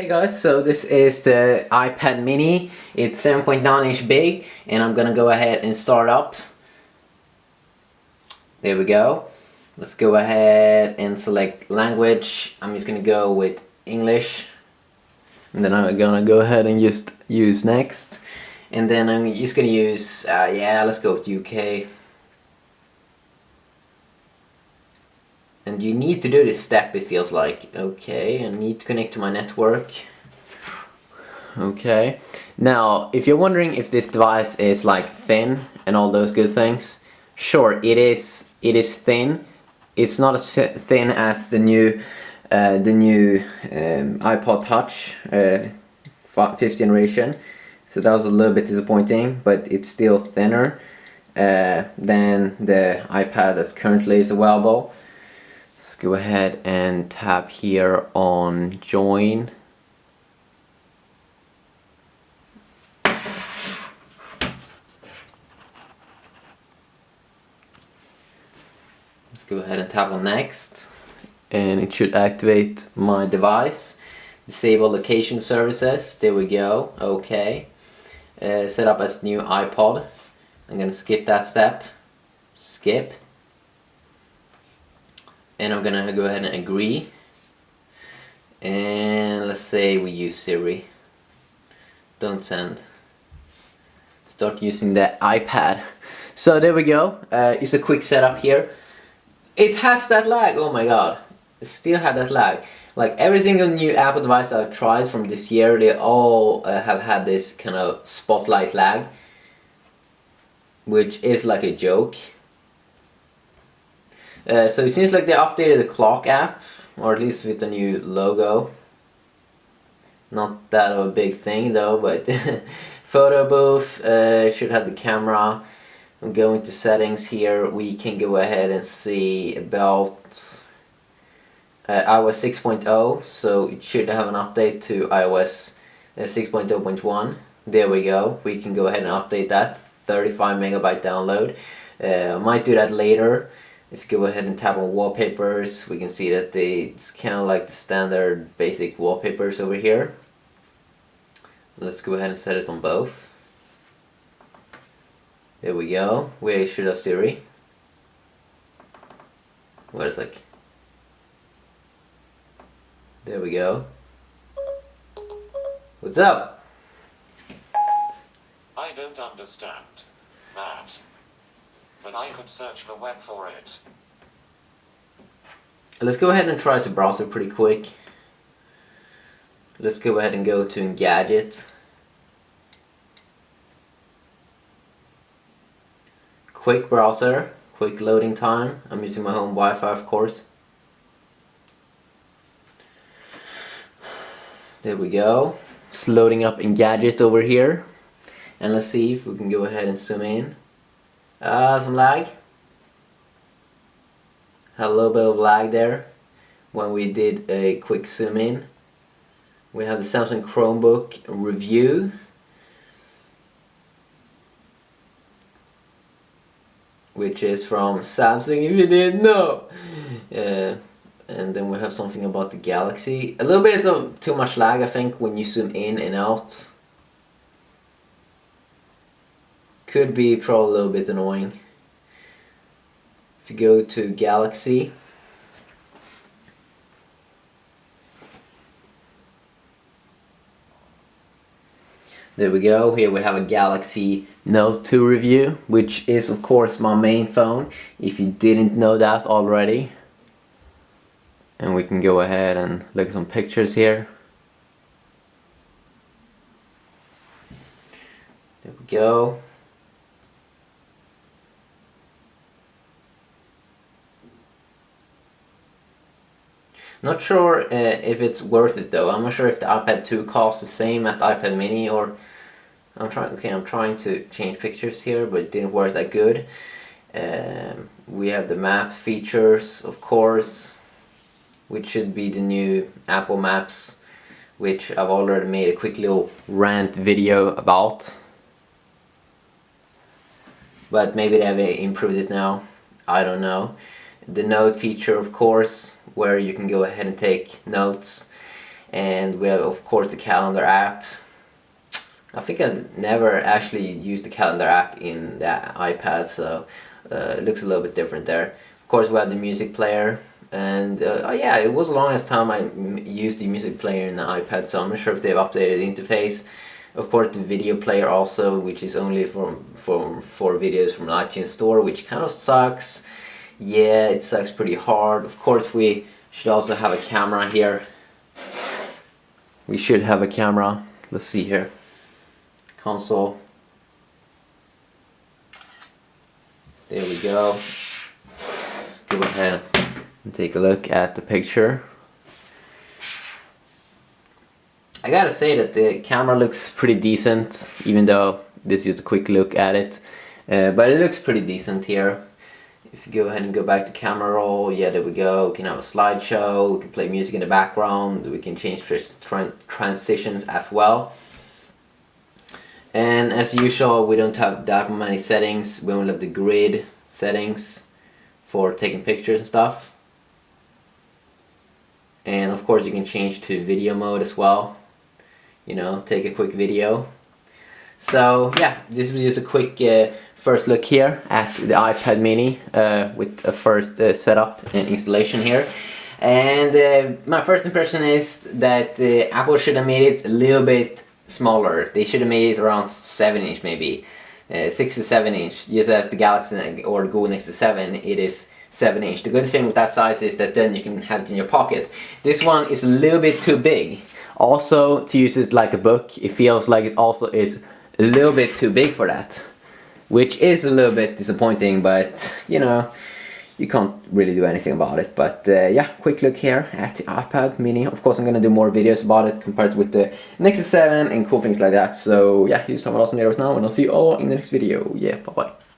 Hey guys, so this is the iPad mini. It's 7.9 inch big, and I'm gonna go ahead and start up. There we go. Let's go ahead and select language. I'm just gonna go with English, and then I'm gonna go ahead and just use next, and then I'm just gonna use yeah, let's go with UK. And you need to do this step, it feels like. Okay, I need to connect to my network. Okay, now if you're wondering if this device is like thin and all those good things, sure, it is thin. It's not as thin as the new iPod Touch 5th generation, so that was a little bit disappointing, but it's still thinner than the iPad that currently is available. Let's go ahead and tap here on join. Let's go ahead and tap on next, and it should activate my device. Disable location services, there we go, okay. Set up as new iPod. I'm gonna skip that step, skip. And I'm gonna go ahead and agree. And let's say we use Siri. Don't send. Start using the iPad. So there we go. It's a quick setup here. It has that lag. Oh my god. It still had that lag. Like every single new Apple device I've tried from this year, they all have had this kind of spotlight lag, which is like a joke. So it seems like they updated the clock app, or at least with the new logo. Not that of a big thing though, but photo booth should have the camera. We'll go into settings here. We can go ahead and see about iOS 6.0, so it should have an update to iOS 6.0.1. There we go. We can go ahead and update that. 35 megabyte download. Might do that later. If you go ahead and tap on wallpapers, we can see that it's kind of like the standard basic wallpapers over here. Let's go ahead and set it on both. There we go. We should have Siri. Wait a sec. There we go. What's up? I don't understand that. But I could search the web for it. Let's go ahead and try to browse it pretty quick. Let's go ahead and go to Engadget. Quick browser, quick loading time. I'm using my home Wi-Fi, of course. There we go. It's loading up Engadget over here. And let's see if we can go ahead and zoom in. Some lag. Had a little bit of lag there when we did a quick zoom in. We have the Samsung Chromebook review, which is from Samsung, if you didn't know. And then we have something about the Galaxy. A little bit of too much lag, I think, when you zoom in and out. Could be probably a little bit annoying. If you go to Galaxy, there we go. Here we have a Galaxy Note 2 review, which is of course my main phone, if you didn't know that already. And we can go ahead and look at some pictures here. There we go. Not sure if it's worth it though. I'm not sure if the iPad 2 costs the same as the iPad mini, or I'm trying to change pictures here, but it didn't work that good. We have the map features, of course, which should be the new Apple Maps, which I've already made a quick little rant video about. But maybe they have improved it now. I don't know. The note feature, of course, where you can go ahead and take notes. And we have of course the calendar app. I think I never actually used the calendar app in the iPad, so it looks a little bit different there. Of course we have the music player, and oh yeah, it was the longest time I used the music player in the iPad, so I'm not sure if they've updated the interface. Of course the video player also, which is only for videos from the iTunes store, which kind of sucks. Yeah, it sucks pretty hard. Of course we should also have a camera here. We should have a camera. Let's see here. Console. There we go. Let's go ahead and take a look at the picture. I gotta say that the camera looks pretty decent, even though this is just a quick look at it. But it looks pretty decent here. If you go ahead and go back to camera roll, yeah, there we go. We can have a slideshow, we can play music in the background, we can change transitions as well. And as usual, we don't have that many settings. We only have the grid settings for taking pictures and stuff. And of course you can change to video mode as well. You know, take a quick video. So yeah, this was just a quick first look here at the iPad mini with a first setup and installation here. And my first impression is that Apple should have made it a little bit smaller. They should have made it around 7-inch maybe. 6 to 7 inch, just as the Galaxy or Google Nexus 7, it is 7-inch. The good thing with that size is that then you can have it in your pocket. This one is a little bit too big. Also, to use it like a book, it feels like it also is a little bit too big for that, which is a little bit disappointing, but you know, you can't really do anything about it. But yeah, quick look here at the iPad mini. Of course I'm gonna do more videos about it compared with the Nexus 7 and cool things like that. So yeah, here's some awesome videos now, and I'll see you all in the next video. Yeah, bye bye.